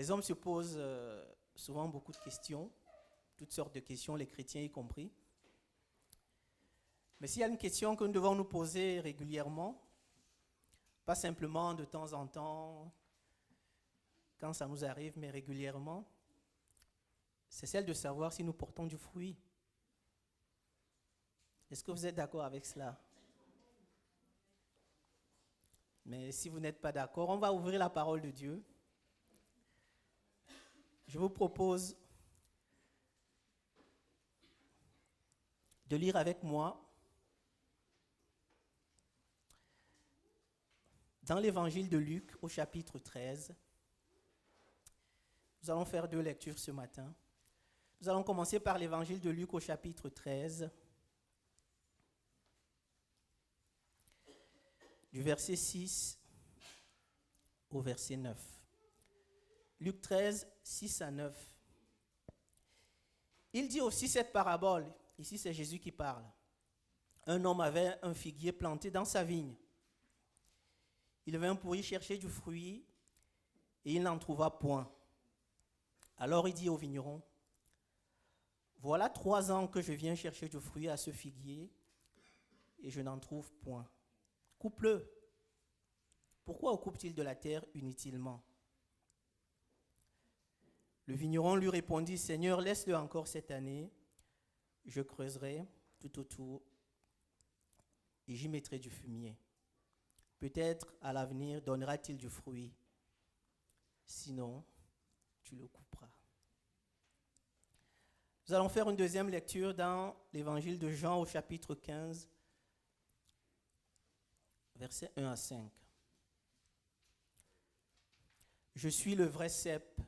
Les hommes se posent souvent beaucoup de questions, toutes sortes de questions, les chrétiens y compris. Mais s'il y a une question que nous devons nous poser régulièrement, pas simplement de temps en temps, quand ça nous arrive, mais régulièrement, c'est celle de savoir si nous portons du fruit. Est-ce que vous êtes d'accord avec cela? Mais si vous n'êtes pas d'accord, on va ouvrir la parole de Dieu. Je vous propose de lire avec moi dans l'évangile de Luc au chapitre 13. Nous allons faire 2 lectures ce matin. Nous allons commencer par l'évangile de Luc au chapitre 13, du verset 6 au verset 9. Luc 13, 6 à 9. Il dit aussi cette parabole. Ici, c'est Jésus qui parle. Un homme avait un figuier planté dans sa vigne. Il vint pour y chercher du fruit et il n'en trouva point. Alors il dit au vigneron, « Voilà 3 ans que je viens chercher du fruit à ce figuier et je n'en trouve point. Coupe-le. Pourquoi occupe-t-il de la terre inutilement ?» Le vigneron lui répondit, « Seigneur, laisse-le encore cette année. Je creuserai tout autour et j'y mettrai du fumier. Peut-être à l'avenir donnera-t-il du fruit. Sinon, tu le couperas. » Nous allons faire une deuxième lecture dans l'évangile de Jean au chapitre 15, versets 1 à 5. « Je suis le vrai cep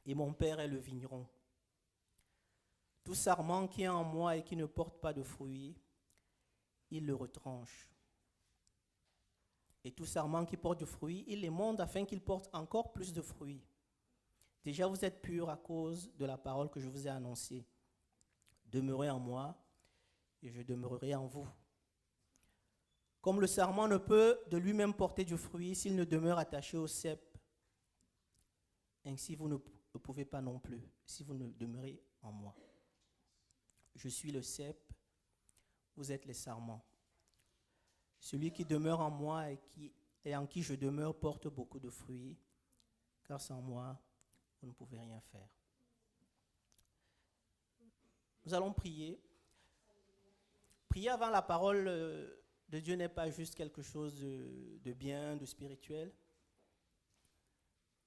et mon Père est le vigneron. Tout sarment qui est en moi et qui ne porte pas de fruits, il le retranche. Et tout sarment qui porte du fruit, il les monte afin qu'il porte encore plus de fruits. Déjà vous êtes purs à cause de la parole que je vous ai annoncée. Demeurez en moi et je demeurerai en vous. Comme le sarment ne peut de lui-même porter du fruit s'il ne demeure attaché au cep, ainsi vous ne pouvez pas non plus si vous ne demeurez en moi. Je suis le cep, vous êtes les sarments. Celui qui demeure en moi et en qui je demeure porte beaucoup de fruits, car sans moi, vous ne pouvez rien faire. » Nous allons prier. Prier avant la parole de Dieu n'est pas juste quelque chose de bien, de spirituel.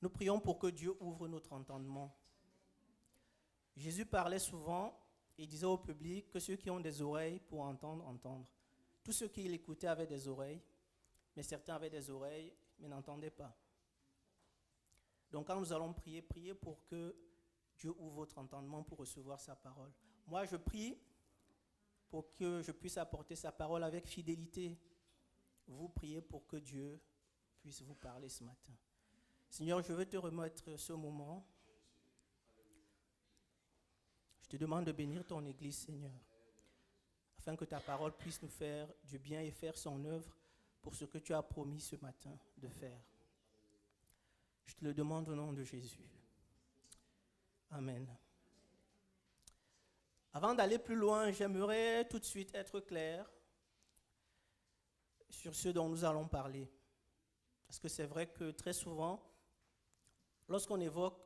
Nous prions pour que Dieu ouvre notre entendement. Jésus parlait souvent et disait au public que ceux qui ont des oreilles pour entendre, entendre. Tous ceux qui l'écoutaient avaient des oreilles, mais certains avaient des oreilles, mais n'entendaient pas. Donc quand nous allons prier, priez pour que Dieu ouvre votre entendement pour recevoir sa parole. Moi, je prie pour que je puisse apporter sa parole avec fidélité. Vous priez pour que Dieu puisse vous parler ce matin. Seigneur, je veux te remettre ce moment. Je te demande de bénir ton Église, Seigneur, afin que ta parole puisse nous faire du bien et faire son œuvre pour ce que tu as promis ce matin de faire. Je te le demande au nom de Jésus. Amen. Avant d'aller plus loin, j'aimerais tout de suite être clair sur ce dont nous allons parler. Parce que c'est vrai que très souvent, lorsqu'on évoque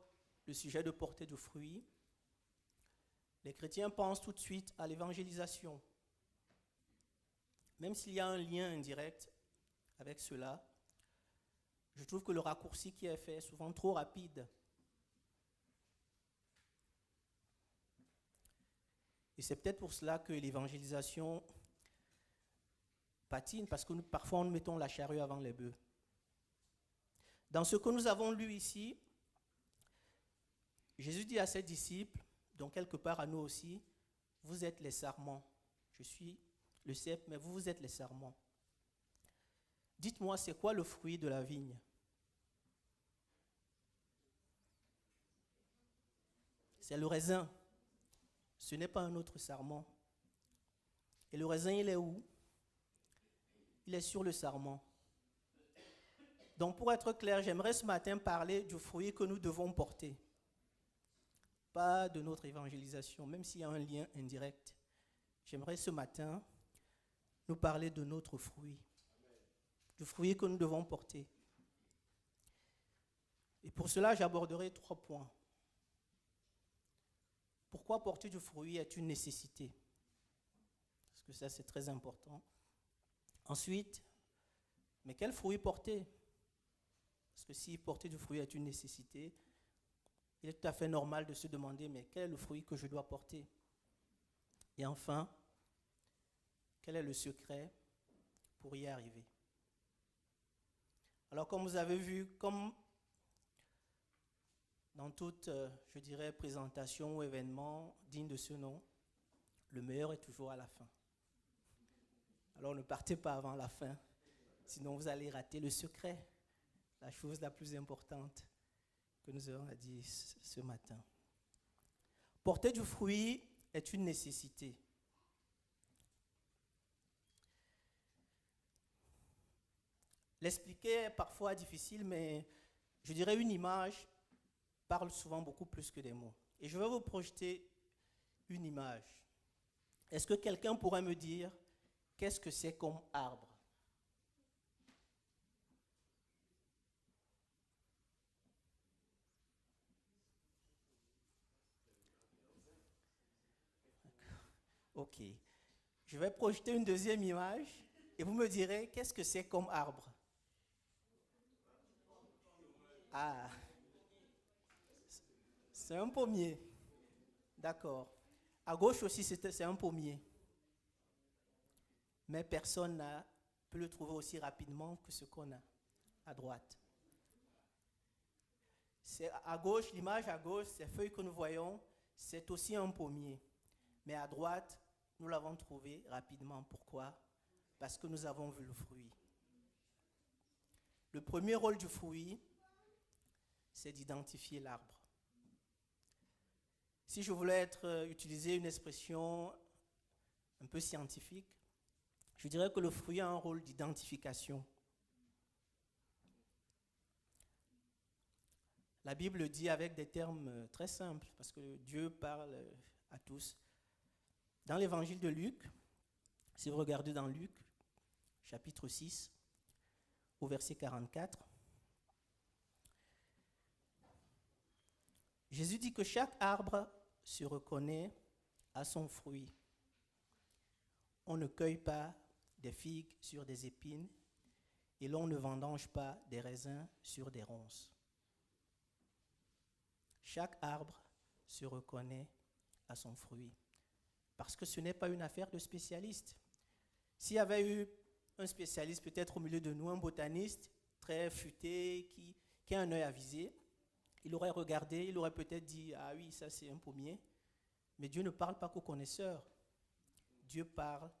le sujet de porter du fruit, les chrétiens pensent tout de suite à l'évangélisation. Même s'il y a un lien indirect avec cela, je trouve que le raccourci qui est fait est souvent trop rapide. Et c'est peut-être pour cela que l'évangélisation patine, parce que parfois nous mettons la charrue avant les bœufs. Dans ce que nous avons lu ici, Jésus dit à ses disciples, donc quelque part à nous aussi, vous êtes les sarments. Je suis le cep, mais vous êtes les sarments. Dites-moi, c'est quoi le fruit de la vigne? C'est le raisin. Ce n'est pas un autre sarment. Et le raisin, il est où? Il est sur le sarment. Donc pour être clair, j'aimerais ce matin parler du fruit que nous devons porter. Pas de notre évangélisation, même s'il y a un lien indirect. J'aimerais ce matin nous parler de notre fruit, du fruit que nous devons porter. Et pour cela, j'aborderai 3 points. Pourquoi porter du fruit est une nécessité? Parce que ça, c'est très important. Ensuite, mais quel fruit porter? Parce que si porter du fruit est une nécessité, il est tout à fait normal de se demander, mais quel est le fruit que je dois porter? Et enfin, quel est le secret pour y arriver? Alors, comme vous avez vu, comme dans toute, je dirais, présentation ou événement digne de ce nom, le meilleur est toujours à la fin. Alors, ne partez pas avant la fin, sinon vous allez rater le secret, la chose la plus importante que nous avons à dire ce matin. Porter du fruit est une nécessité. L'expliquer est parfois difficile, mais je dirais une image parle souvent beaucoup plus que des mots. Et je vais vous projeter une image. Est-ce que quelqu'un pourrait me dire qu'est-ce que c'est comme arbre? Ok. Je vais projeter une deuxième image et vous me direz qu'est-ce que c'est comme arbre? Ah, c'est un pommier. D'accord. À gauche aussi, c'est un pommier. Mais personne ne peut le trouver aussi rapidement que ce qu'on a à droite. C'est à gauche, l'image à gauche, ces feuilles que nous voyons, c'est aussi un pommier. Mais à droite, nous l'avons trouvé rapidement. Pourquoi? Parce que nous avons vu le fruit. Le premier rôle du fruit, c'est d'identifier l'arbre. Si je voulais utiliser une expression un peu scientifique, je dirais que le fruit a un rôle d'identification. La Bible dit avec des termes très simples, parce que Dieu parle à tous. Dans l'évangile de Luc, si vous regardez dans Luc, chapitre 6, au verset 44, Jésus dit que chaque arbre se reconnaît à son fruit. On ne cueille pas des figues sur des épines et l'on ne vendange pas des raisins sur des ronces. Chaque arbre se reconnaît à son fruit. Parce que ce n'est pas une affaire de spécialistes. S'il y avait eu un spécialiste peut-être au milieu de nous, un botaniste très futé qui a un œil avisé, il aurait regardé, il aurait peut-être dit « Ah oui, ça c'est un pommier ». Mais Dieu ne parle pas qu'aux connaisseurs. Dieu parle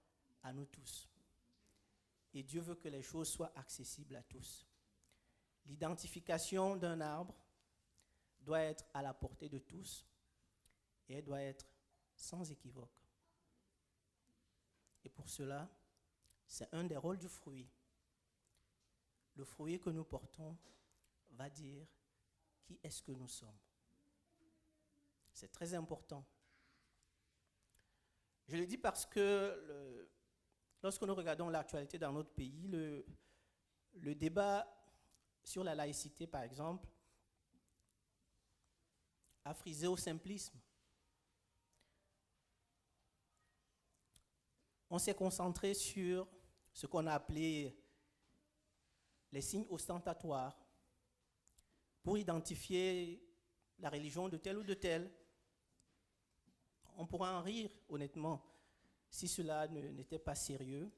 à nous tous. Et Dieu veut que les choses soient accessibles à tous. L'identification d'un arbre doit être à la portée de tous et elle doit être sans équivoque. Et pour cela, c'est un des rôles du fruit. Le fruit que nous portons va dire qui est-ce que nous sommes. C'est très important. Je le dis parce que lorsque nous regardons l'actualité dans notre pays, le débat sur la laïcité, par exemple, a frisé au simplisme. On s'est concentré sur ce qu'on a appelé les signes ostentatoires pour identifier la religion de tel ou de tel. On pourra en rire, honnêtement, si cela n'était pas sérieux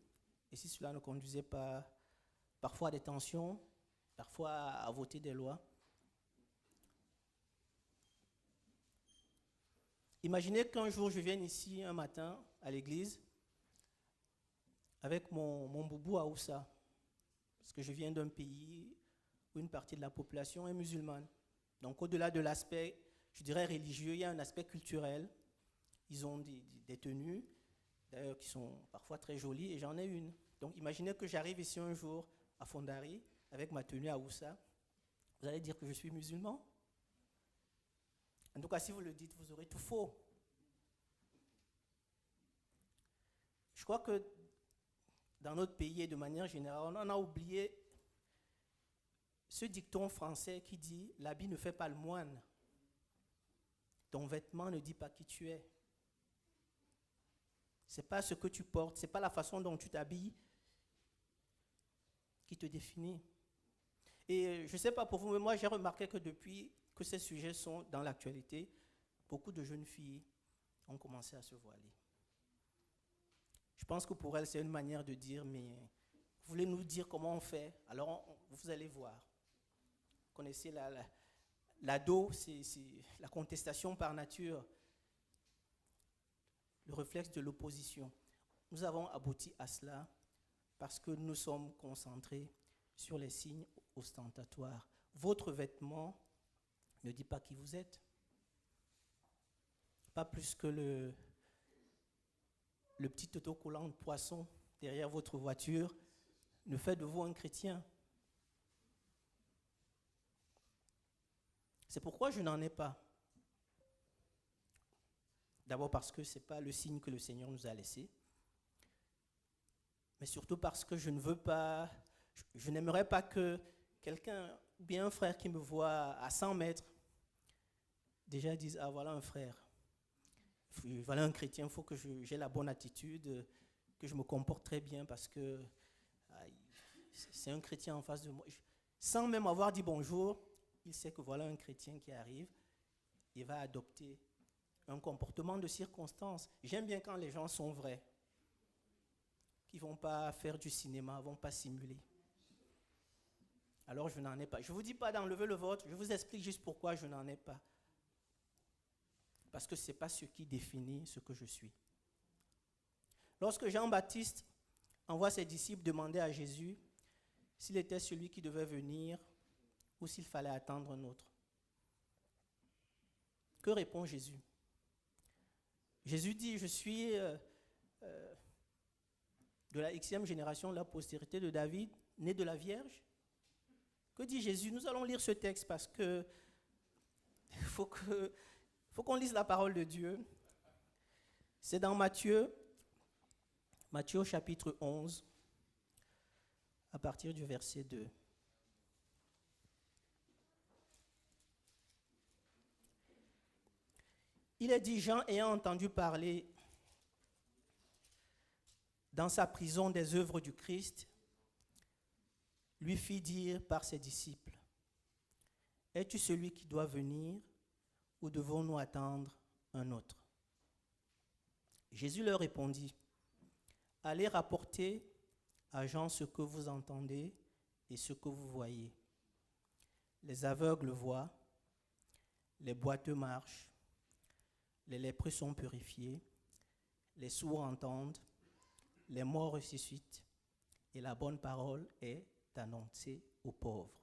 et si cela ne conduisait pas parfois à des tensions, parfois à voter des lois. Imaginez qu'un jour je vienne ici un matin à l'église avec mon boubou Aoussa, parce que je viens d'un pays où une partie de la population est musulmane. Donc au-delà de l'aspect, je dirais religieux, il y a un aspect culturel. Ils ont des tenues, d'ailleurs qui sont parfois très jolies, et j'en ai une. Donc imaginez que j'arrive ici un jour à Fondari avec ma tenue à Oussa, vous allez dire que je suis musulman. En tout cas, si vous le dites, vous aurez tout faux. Je crois que dans notre pays et de manière générale, on en a oublié ce dicton français qui dit « l'habit ne fait pas le moine ». Ton vêtement ne dit pas qui tu es. Ce n'est pas ce que tu portes, ce n'est pas la façon dont tu t'habilles qui te définit. Et je ne sais pas pour vous, mais moi j'ai remarqué que depuis que ces sujets sont dans l'actualité, beaucoup de jeunes filles ont commencé à se voiler. Je pense que pour elles, c'est une manière de dire, mais vous voulez nous dire comment on fait, alors vous allez voir. Vous connaissez l'ado, c'est la contestation par nature, le réflexe de l'opposition. Nous avons abouti à cela parce que nous sommes concentrés sur les signes ostentatoires. Votre vêtement ne dit pas qui vous êtes. Pas plus que le petit autocollant de poisson derrière votre voiture ne fait de vous un chrétien. C'est pourquoi je n'en ai pas. D'abord parce que ce n'est pas le signe que le Seigneur nous a laissé, mais surtout parce que je n'aimerais pas que quelqu'un, ou bien un frère qui me voit à 100 mètres, déjà dise « Ah, voilà un frère, voilà un chrétien, il faut que j'ai la bonne attitude, que je me comporte très bien parce que c'est un chrétien en face de moi. » Sans même avoir dit bonjour, il sait que voilà un chrétien qui arrive et va adopter un comportement de circonstance. J'aime bien quand les gens sont vrais, qui ne vont pas faire du cinéma, ne vont pas simuler. Alors je n'en ai pas. Je ne vous dis pas d'enlever le vôtre, je vous explique juste pourquoi je n'en ai pas. Parce que ce n'est pas ce qui définit ce que je suis. Lorsque Jean-Baptiste envoie ses disciples demander à Jésus s'il était celui qui devait venir ou s'il fallait attendre un autre, que répond Jésus? Jésus dit, je suis de la Xème génération, la postérité de David, né de la Vierge. Que dit Jésus? Nous allons lire ce texte parce que faut qu'on lise la parole de Dieu. C'est dans Matthieu au chapitre 11, à partir du verset 2. Il est dit, Jean ayant entendu parler dans sa prison des œuvres du Christ, lui fit dire par ses disciples, « Es-tu celui qui doit venir ou devons-nous attendre un autre ?» Jésus leur répondit, « Allez rapporter à Jean ce que vous entendez et ce que vous voyez. Les aveugles voient, les boiteux marchent, les lépreux sont purifiés, les sourds entendent, les morts ressuscitent, et la bonne parole est annoncée aux pauvres. »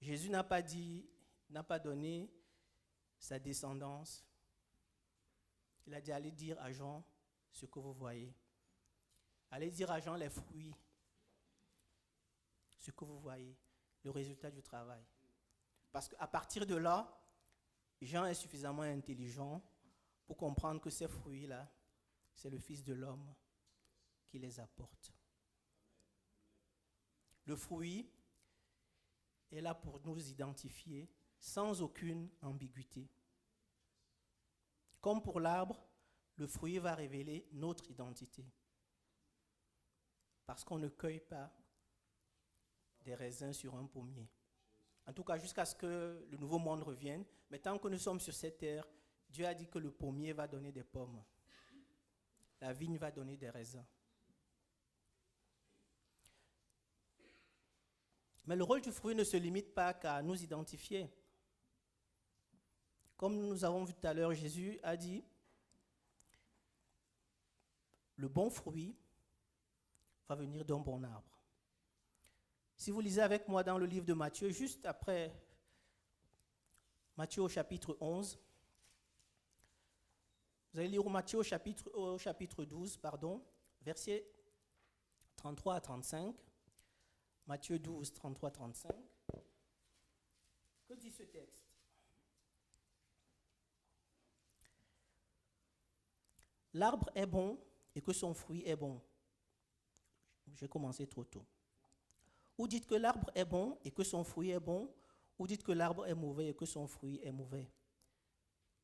Jésus n'a pas donné sa descendance. Il a dit, allez dire à Jean ce que vous voyez. Allez dire à Jean les fruits, ce que vous voyez, le résultat du travail. Parce qu'à partir de là, Jean est suffisamment intelligent pour comprendre que ces fruits-là, c'est le Fils de l'homme qui les apporte. Le fruit est là pour nous identifier sans aucune ambiguïté. Comme pour l'arbre, le fruit va révéler notre identité. Parce qu'on ne cueille pas des raisins sur un pommier. En tout cas, jusqu'à ce que le nouveau monde revienne. Mais tant que nous sommes sur cette terre, Dieu a dit que le pommier va donner des pommes. La vigne va donner des raisins. Mais le rôle du fruit ne se limite pas qu'à nous identifier. Comme nous avons vu tout à l'heure, Jésus a dit, le bon fruit va venir d'un bon arbre. Si vous lisez avec moi dans le livre de Matthieu, juste après Matthieu au chapitre 11, vous allez lire Matthieu au chapitre 12, versets 33 à 35. Matthieu 12, 33, 35. Que dit ce texte? L'arbre est bon et que son fruit est bon. J'ai commencé trop tôt. Ou dites que l'arbre est bon et que son fruit est bon, ou dites que l'arbre est mauvais et que son fruit est mauvais.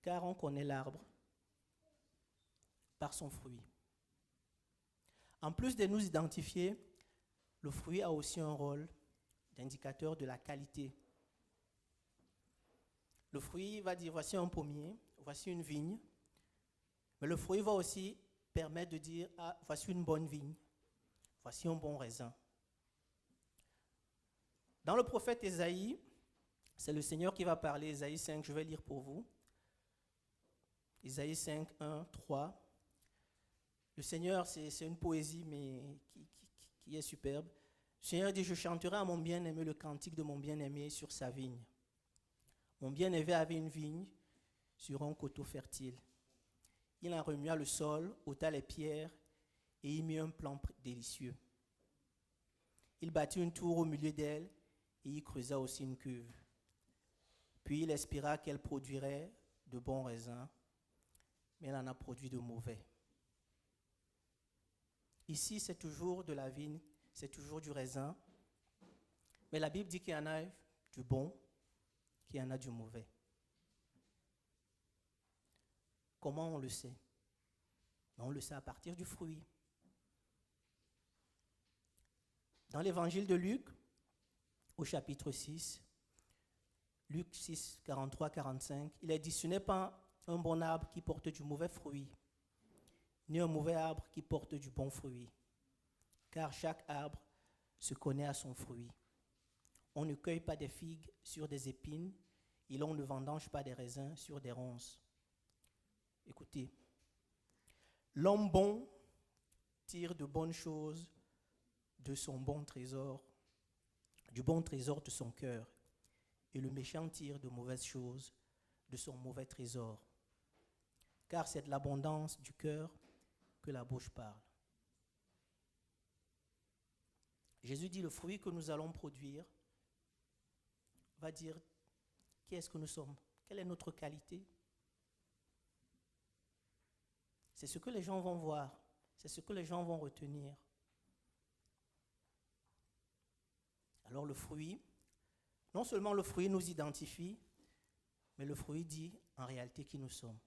Car on connaît l'arbre par son fruit. En plus de nous identifier, le fruit a aussi un rôle d'indicateur de la qualité. Le fruit va dire, voici un pommier, voici une vigne, mais le fruit va aussi permettre de dire, ah, voici une bonne vigne, voici un bon raisin. Dans le prophète Ésaïe, c'est le Seigneur qui va parler, Ésaïe 5, je vais lire pour vous. Ésaïe 5, 1, 3. Le Seigneur, c'est une poésie, mais qui est superbe. Le Seigneur dit, je chanterai à mon bien-aimé le cantique de mon bien-aimé sur sa vigne. Mon bien-aimé avait une vigne sur un coteau fertile. Il en remua le sol, ôta les pierres et y mit un plant délicieux. Il bâtit une tour au milieu d'elle et y creusa aussi une cuve. Puis il espéra qu'elle produirait de bons raisins, mais elle en a produit de mauvais. Ici, c'est toujours de la vigne, c'est toujours du raisin, mais la Bible dit qu'il y en a du bon, qu'il y en a du mauvais. Comment on le sait? On le sait à partir du fruit. Dans l'évangile de Luc, au chapitre 6, Luc 6, 43-45, il est dit, ce n'est pas un bon arbre qui porte du mauvais fruit, ni un mauvais arbre qui porte du bon fruit, car chaque arbre se connaît à son fruit. On ne cueille pas des figues sur des épines, et l'on ne vendange pas des raisins sur des ronces. Écoutez, l'homme bon tire de bonnes choses de son bon trésor, du bon trésor de son cœur, et le méchant tire de mauvaises choses de son mauvais trésor. Car c'est de l'abondance du cœur que la bouche parle. Jésus dit, le fruit que nous allons produire va dire qui est-ce que nous sommes, quelle est notre qualité. C'est ce que les gens vont voir, c'est ce que les gens vont retenir. Alors le fruit, non seulement le fruit nous identifie, mais le fruit dit en réalité qui nous sommes.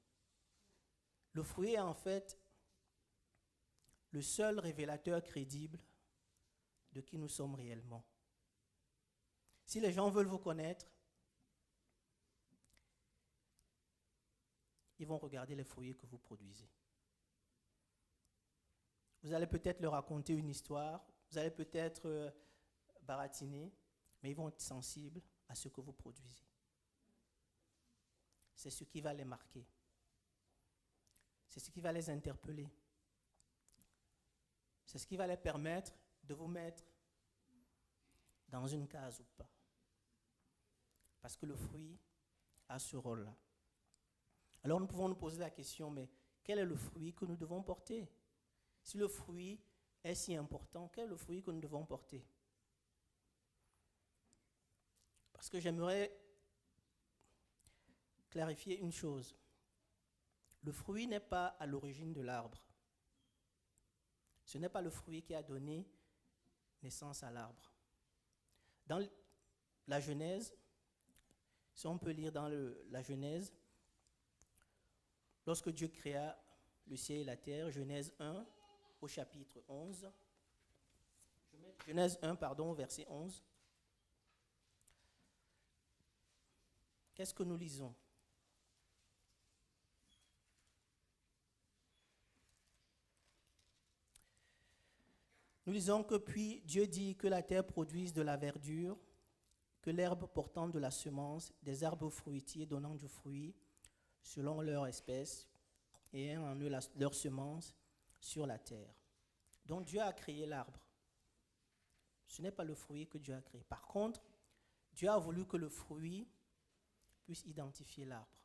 Le fruit est en fait le seul révélateur crédible de qui nous sommes réellement. Si les gens veulent vous connaître, ils vont regarder les fruits que vous produisez. Vous allez peut-être leur raconter une histoire, vous allez peut-être baratiner, mais ils vont être sensibles à ce que vous produisez. C'est ce qui va les marquer. C'est ce qui va les interpeller. C'est ce qui va les permettre de vous mettre dans une case ou pas. Parce que le fruit a ce rôle-là. Alors nous pouvons nous poser la question, mais quel est le fruit que nous devons porter? Si le fruit est si important, quel est le fruit que nous devons porter? Parce que j'aimerais clarifier une chose. Le fruit n'est pas à l'origine de l'arbre. Ce n'est pas le fruit qui a donné naissance à l'arbre. Dans la Genèse, si on peut lire dans la Genèse, lorsque Dieu créa le ciel et la terre, Genèse 1 au chapitre 11, Genèse 1, verset 11. Qu'est-ce que nous lisons? Nous lisons que puis Dieu dit que la terre produise de la verdure, que l'herbe portant de la semence, des arbres fruitiers donnant du fruit selon leur espèce, et ayant en eux leur semence sur la terre. Donc Dieu a créé l'arbre. Ce n'est pas le fruit que Dieu a créé. Par contre, Dieu a voulu que le fruit puisse identifier l'arbre.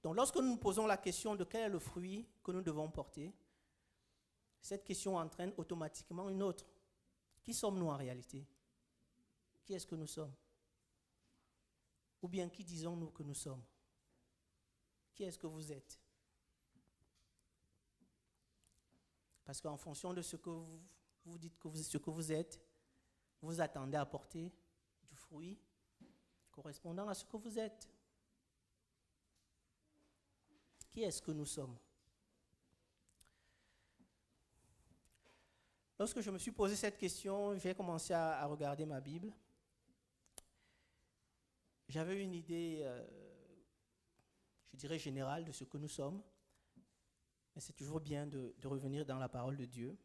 Donc lorsque nous nous posons la question de quel est le fruit que nous devons porter, cette question entraîne automatiquement une autre. Qui sommes-nous en réalité? Qui est-ce que nous sommes? Ou bien qui disons-nous que nous sommes? Qui est-ce que vous êtes? Parce qu'en fonction de ce que vous dites ce que vous êtes, vous attendez à porter du fruit correspondant à ce que vous êtes. Qui est-ce que nous sommes? Lorsque je me suis posé cette question, j'ai commencé à regarder ma Bible. J'avais une idée, je dirais générale, de ce que nous sommes. Mais c'est toujours bien de revenir dans la parole de Dieu.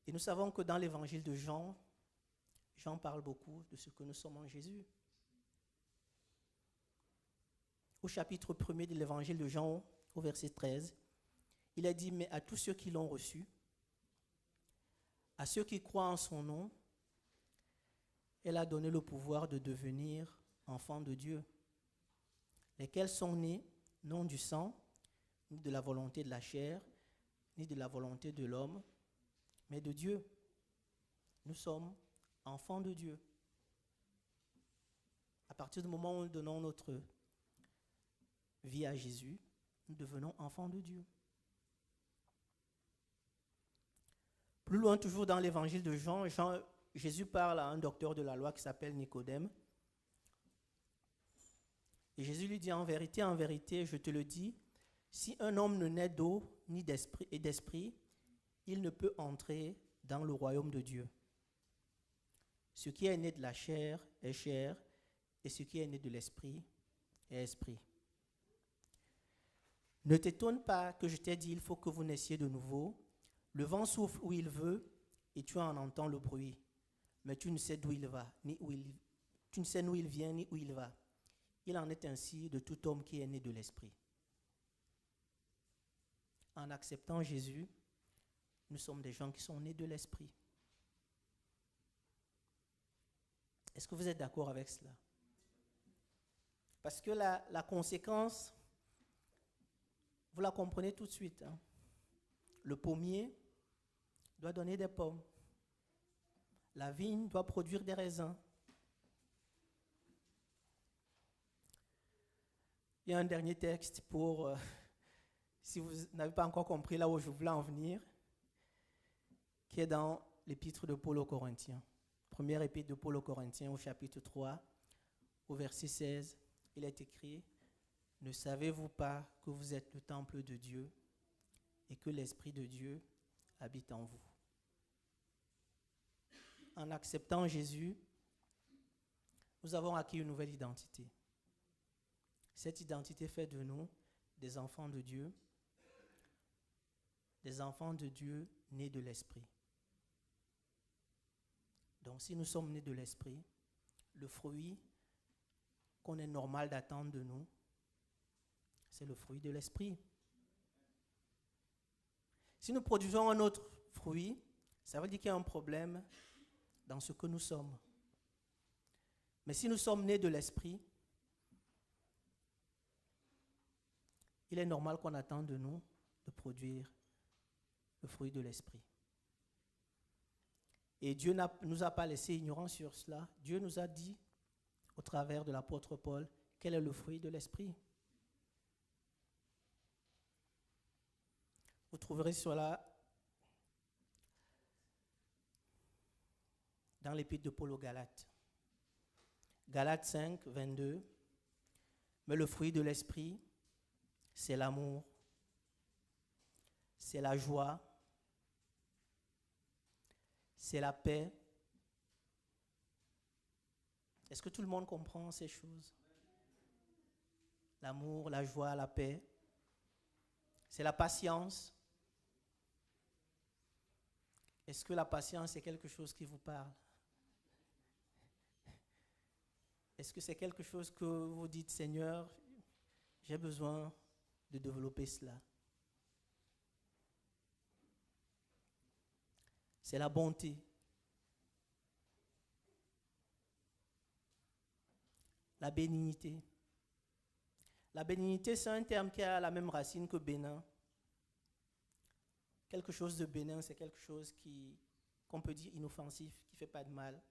Et nous savons que dans l'évangile de Jean, Jean parle beaucoup de ce que nous sommes en Jésus. Au chapitre 1er de l'évangile de Jean, au verset 13, il a dit « Mais à tous ceux qui l'ont reçu, à ceux qui croient en son nom, elle a donné le pouvoir de devenir enfants de Dieu, lesquels sont nés non du sang, ni de la volonté de la chair, ni de la volonté de l'homme, mais de Dieu. Nous sommes enfants de Dieu. À partir du moment où nous donnons notre vie à Jésus, nous devenons enfants de Dieu. Plus loin, toujours dans l'évangile de Jean, Jésus parle à un docteur de la loi qui s'appelle Nicodème. Et Jésus lui dit, en vérité, je te le dis, si un homme ne naît d'eau ni d'esprit, il ne peut entrer dans le royaume de Dieu. Ce qui est né de la chair est chair, et ce qui est né de l'esprit est esprit. Ne t'étonne pas que je t'ai dit, il faut que vous naissiez de nouveau. Le vent souffle où il veut, et tu en entends le bruit, mais tu ne sais d'où il va, tu ne sais d'où il vient, ni où il va. Il en est ainsi de tout homme qui est né de l'esprit. En acceptant Jésus, nous sommes des gens qui sont nés de l'esprit. Est-ce que vous êtes d'accord avec cela? Parce que la conséquence, vous la comprenez tout de suite. Hein? Le pommier doit donner des pommes. La vigne doit produire des raisins. Il y a un dernier texte pour, si vous n'avez pas encore compris là où je voulais en venir, qui est dans l'épître de Paul aux Corinthiens. Première épître de Paul aux Corinthiens au chapitre 3, au verset 16, il est écrit « Ne savez-vous pas que vous êtes le temple de Dieu et que l'Esprit de Dieu habite en vous ?» En acceptant Jésus, nous avons acquis une nouvelle identité. Cette identité fait de nous des enfants de Dieu nés de l'Esprit. Donc si nous sommes nés de l'Esprit, le fruit qu'on est normal d'attendre de nous, c'est le fruit de l'Esprit. Si nous produisons un autre fruit, ça veut dire qu'il y a un problème dans ce que nous sommes. Mais si nous sommes nés de l'Esprit, il est normal qu'on attende de nous de produire le fruit de l'Esprit. Et Dieu ne nous a pas laissé ignorants sur cela. Dieu nous a dit, au travers de l'apôtre Paul, quel est le fruit de l'Esprit. Vous trouverez cela dans l'épître de Paul aux Galates. Galates 5, 22. Mais le fruit de l'Esprit, c'est l'amour, c'est la joie, c'est la paix. Est-ce que tout le monde comprend ces choses? L'amour, la joie, la paix. C'est la patience. Est-ce que la patience est quelque chose qui vous parle? Est-ce que c'est quelque chose que vous dites, Seigneur, j'ai besoin de développer cela? C'est la bonté. La bénignité. La bénignité, c'est un terme qui a la même racine que bénin. Quelque chose de bénin, c'est quelque chose qui qu'on peut dire inoffensif, qui ne fait pas de mal?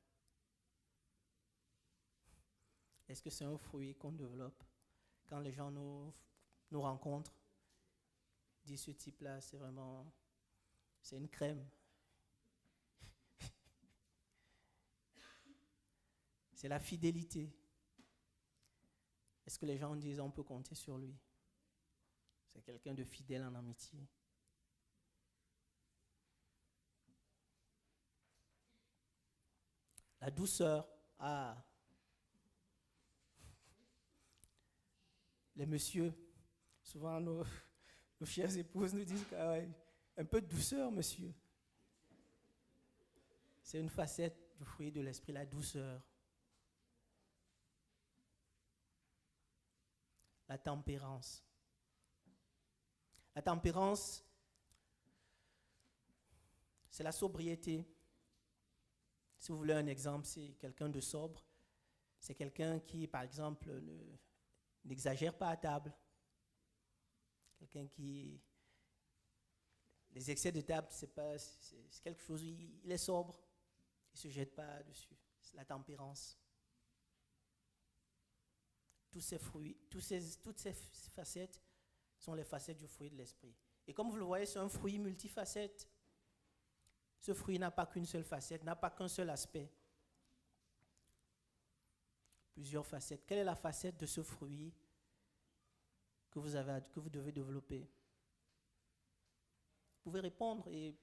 Est-ce que c'est un fruit qu'on développe quand les gens nous rencontrent? Disent ce type-là, c'est une crème. C'est la fidélité. Est-ce que les gens disent on peut compter sur lui? C'est quelqu'un de fidèle en amitié. La douceur. Les messieurs, souvent nos chères épouses nous disent un peu de douceur, monsieur. C'est une facette du fruit de l'esprit, la douceur. La tempérance. La tempérance, c'est la sobriété. Si vous voulez un exemple, c'est quelqu'un de sobre. C'est quelqu'un qui, par exemple, n'exagère pas à table. Quelqu'un qui... Les excès de table, c'est quelque chose, il est sobre. Il ne se jette pas dessus. C'est la tempérance. Tous ces fruits, toutes ces facettes sont les facettes du fruit de l'esprit. Et comme vous le voyez, c'est un fruit multifacette. Ce fruit n'a pas qu'une seule facette, n'a pas qu'un seul aspect. Plusieurs facettes. Quelle est la facette de ce fruit que vous devez développer? Vous pouvez répondre, et vous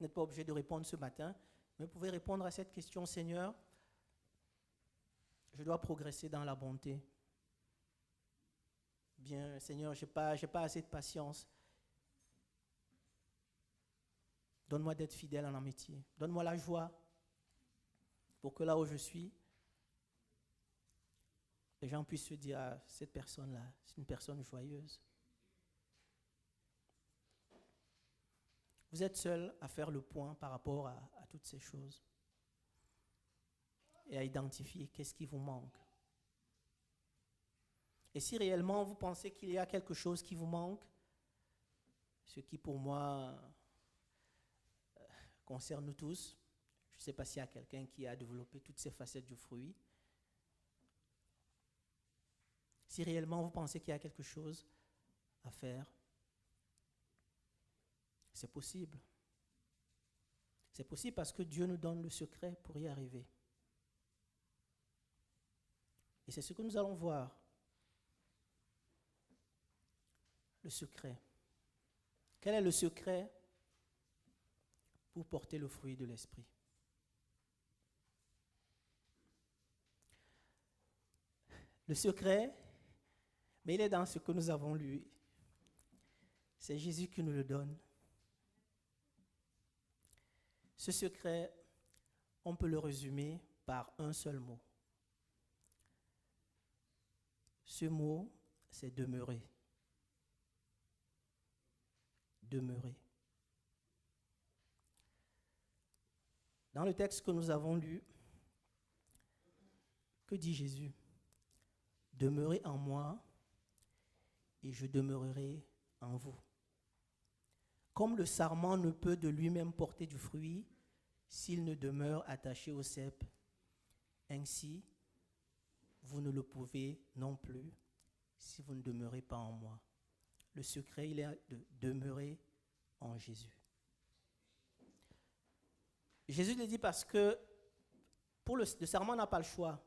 n'êtes pas obligé de répondre ce matin, mais vous pouvez répondre à cette question: Seigneur, je dois progresser dans la bonté. Bien, Seigneur, je n'ai pas assez de patience. Donne-moi d'être fidèle en amitié. Donne-moi la joie pour que là où je suis, les gens puissent se dire: ah, cette personne-là, c'est une personne joyeuse. Vous êtes seul à faire le point par rapport à toutes ces choses et à identifier qu'est-ce qui vous manque. Et si réellement vous pensez qu'il y a quelque chose qui vous manque, ce qui pour moi concerne nous tous, je ne sais pas s'il y a quelqu'un qui a développé toutes ces facettes du fruit. Si réellement vous pensez qu'il y a quelque chose à faire, c'est possible. C'est possible parce que Dieu nous donne le secret pour y arriver. Et c'est ce que nous allons voir. Le secret. Quel est le secret pour porter le fruit de l'esprit? Le secret, mais il est dans ce que nous avons lu. C'est Jésus qui nous le donne. Ce secret, on peut le résumer par un seul mot. Ce mot, c'est demeurer. Demeurer. Dans le texte que nous avons lu, que dit Jésus? Demeurez en moi et je demeurerai en vous. Comme le sarment ne peut de lui-même porter du fruit s'il ne demeure attaché au cep, ainsi vous ne le pouvez non plus si vous ne demeurez pas en moi. Le secret, il est de demeurer en Jésus. Jésus le dit parce que pour le sarment n'a pas le choix.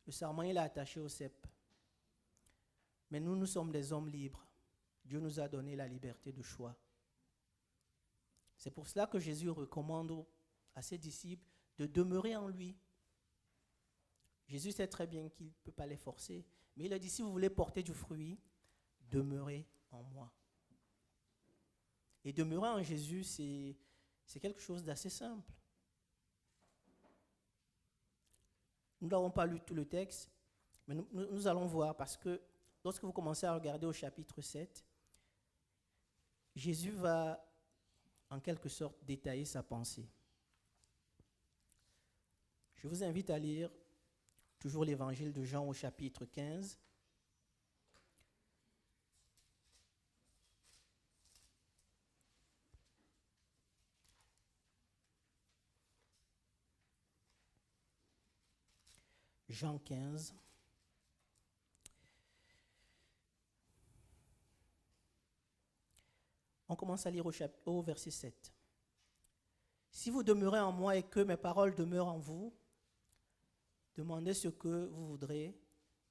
Le sarment, il est attaché au cep. Mais nous sommes des hommes libres. Dieu nous a donné la liberté de choix. C'est pour cela que Jésus recommande à ses disciples de demeurer en lui. Jésus sait très bien qu'il ne peut pas les forcer, mais il a dit: si vous voulez porter du fruit, demeurez en moi. Et demeurer en Jésus, c'est quelque chose d'assez simple. Nous n'avons pas lu tout le texte, mais nous allons voir, parce que lorsque vous commencez à regarder au chapitre 7, Jésus va en quelque sorte détailler sa pensée. Je vous invite à lire toujours l'évangile de Jean au chapitre 15. Jean 15. On commence à lire au verset 7. Si vous demeurez en moi et que mes paroles demeurent en vous, demandez ce que vous voudrez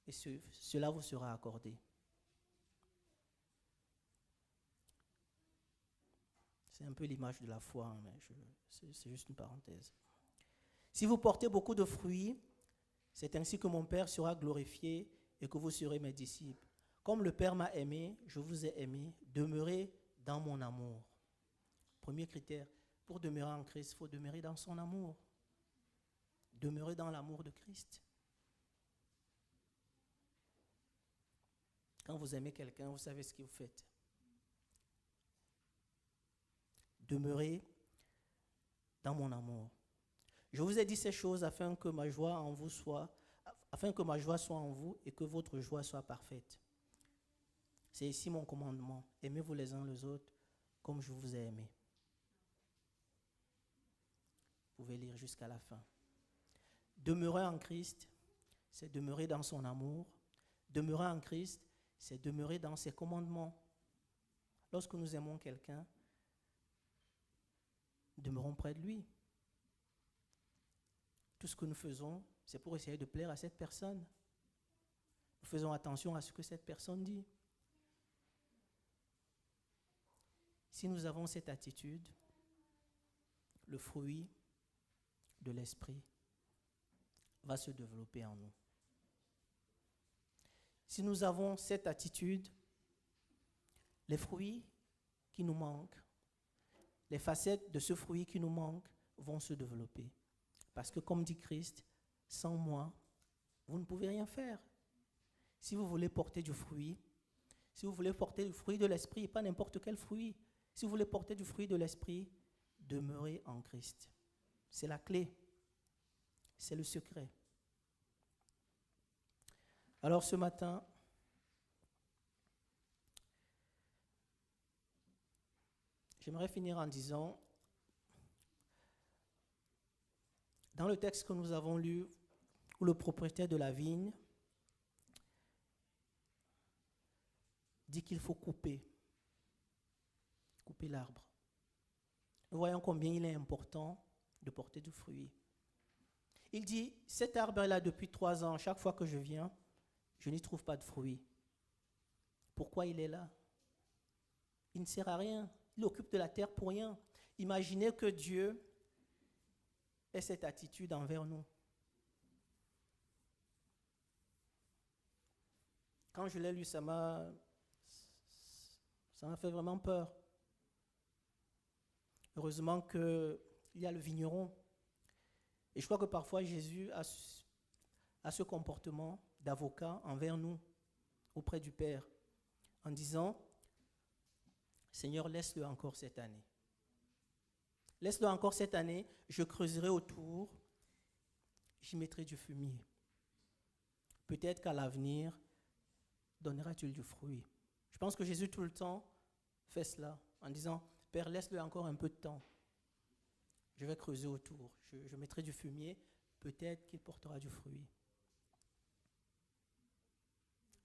et cela vous sera accordé. C'est un peu l'image de la foi, hein, mais c'est juste une parenthèse. Si vous portez beaucoup de fruits, c'est ainsi que mon Père sera glorifié et que vous serez mes disciples. Comme le Père m'a aimé, je vous ai aimé. Demeurez dans mon amour. Premier critère, pour demeurer en Christ, il faut demeurer dans son amour. Demeurer dans l'amour de Christ. Quand vous aimez quelqu'un, vous savez ce que vous faites. Demeurez dans mon amour. Je vous ai dit ces choses afin que ma joie soit en vous et que votre joie soit parfaite. C'est ici mon commandement. Aimez-vous les uns les autres comme je vous ai aimé. Vous pouvez lire jusqu'à la fin. Demeurer en Christ, c'est demeurer dans son amour. Demeurer en Christ, c'est demeurer dans ses commandements. Lorsque nous aimons quelqu'un, demeurons près de lui. Tout ce que nous faisons, c'est pour essayer de plaire à cette personne. Nous faisons attention à ce que cette personne dit. Si nous avons cette attitude, le fruit de l'esprit va se développer en nous. Si nous avons cette attitude, les fruits qui nous manquent, les facettes de ce fruit qui nous manque vont se développer. Parce que comme dit Christ, sans moi, vous ne pouvez rien faire. Si vous voulez porter du fruit, si vous voulez porter le fruit de l'esprit, pas n'importe quel fruit, si vous voulez porter du fruit de l'esprit, demeurez en Christ. C'est la clé. C'est le secret. Alors ce matin, j'aimerais finir en disant, dans le texte que nous avons lu, où le propriétaire de la vigne dit qu'il faut couper l'arbre. Nous voyons combien il est important de porter du fruit. Il dit, cet arbre est là depuis 3 ans, chaque fois que je viens, je n'y trouve pas de fruits. Pourquoi il est là? Il ne sert à rien, il occupe de la terre pour rien. Imaginez que Dieu ait cette attitude envers nous. Quand je l'ai lu, ça m'a fait vraiment peur. Heureusement qu'il y a le vigneron. Et je crois que parfois Jésus a ce comportement d'avocat envers nous, auprès du Père, en disant, Seigneur, laisse-le encore cette année. Laisse-le encore cette année, je creuserai autour, j'y mettrai du fumier. Peut-être qu'à l'avenir, donneras-tu du fruit. Je pense que Jésus tout le temps fait cela, en disant, Père, laisse-le encore un peu de temps. Je vais creuser autour, je mettrai du fumier, peut-être qu'il portera du fruit.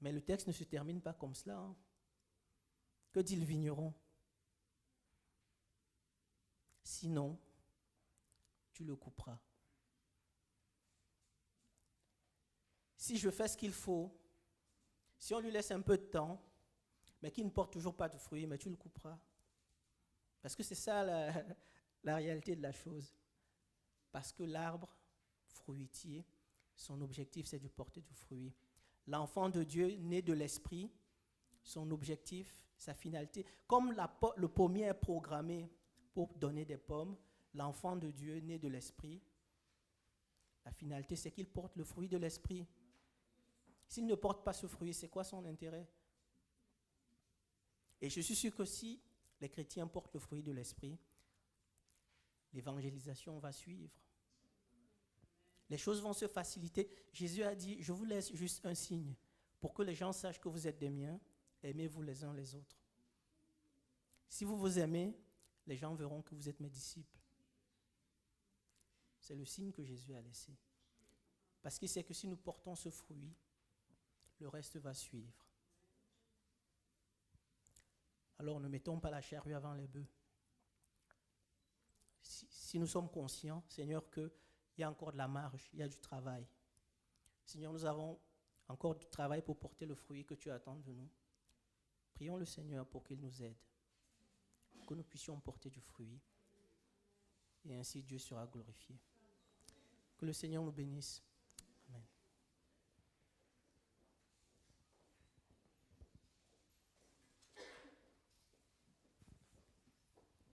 Mais le texte ne se termine pas comme cela. Hein. Que dit le vigneron? Sinon, tu le couperas. Si je fais ce qu'il faut, si on lui laisse un peu de temps, mais qu'il ne porte toujours pas de fruits, mais tu le couperas. Parce que c'est ça la réalité de la chose. Parce que l'arbre fruitier, son objectif, c'est de porter du fruit. L'enfant de Dieu, né de l'esprit, son objectif, sa finalité, comme le pommier est programmé pour donner des pommes, l'enfant de Dieu, né de l'esprit, la finalité, c'est qu'il porte le fruit de l'esprit. S'il ne porte pas ce fruit, c'est quoi son intérêt? Et je suis sûr que si les chrétiens portent le fruit de l'esprit, l'évangélisation va suivre. Les choses vont se faciliter. Jésus a dit, je vous laisse juste un signe pour que les gens sachent que vous êtes des miens. Aimez-vous les uns les autres. Si vous vous aimez, les gens verront que vous êtes mes disciples. C'est le signe que Jésus a laissé. Parce qu'il sait que si nous portons ce fruit, le reste va suivre. Alors ne mettons pas la charrue avant les bœufs. Si nous sommes conscients, Seigneur, qu'il y a encore de la marge, il y a du travail. Seigneur, nous avons encore du travail pour porter le fruit que tu attends de nous. Prions le Seigneur pour qu'il nous aide, que nous puissions porter du fruit. Et ainsi Dieu sera glorifié. Que le Seigneur nous bénisse.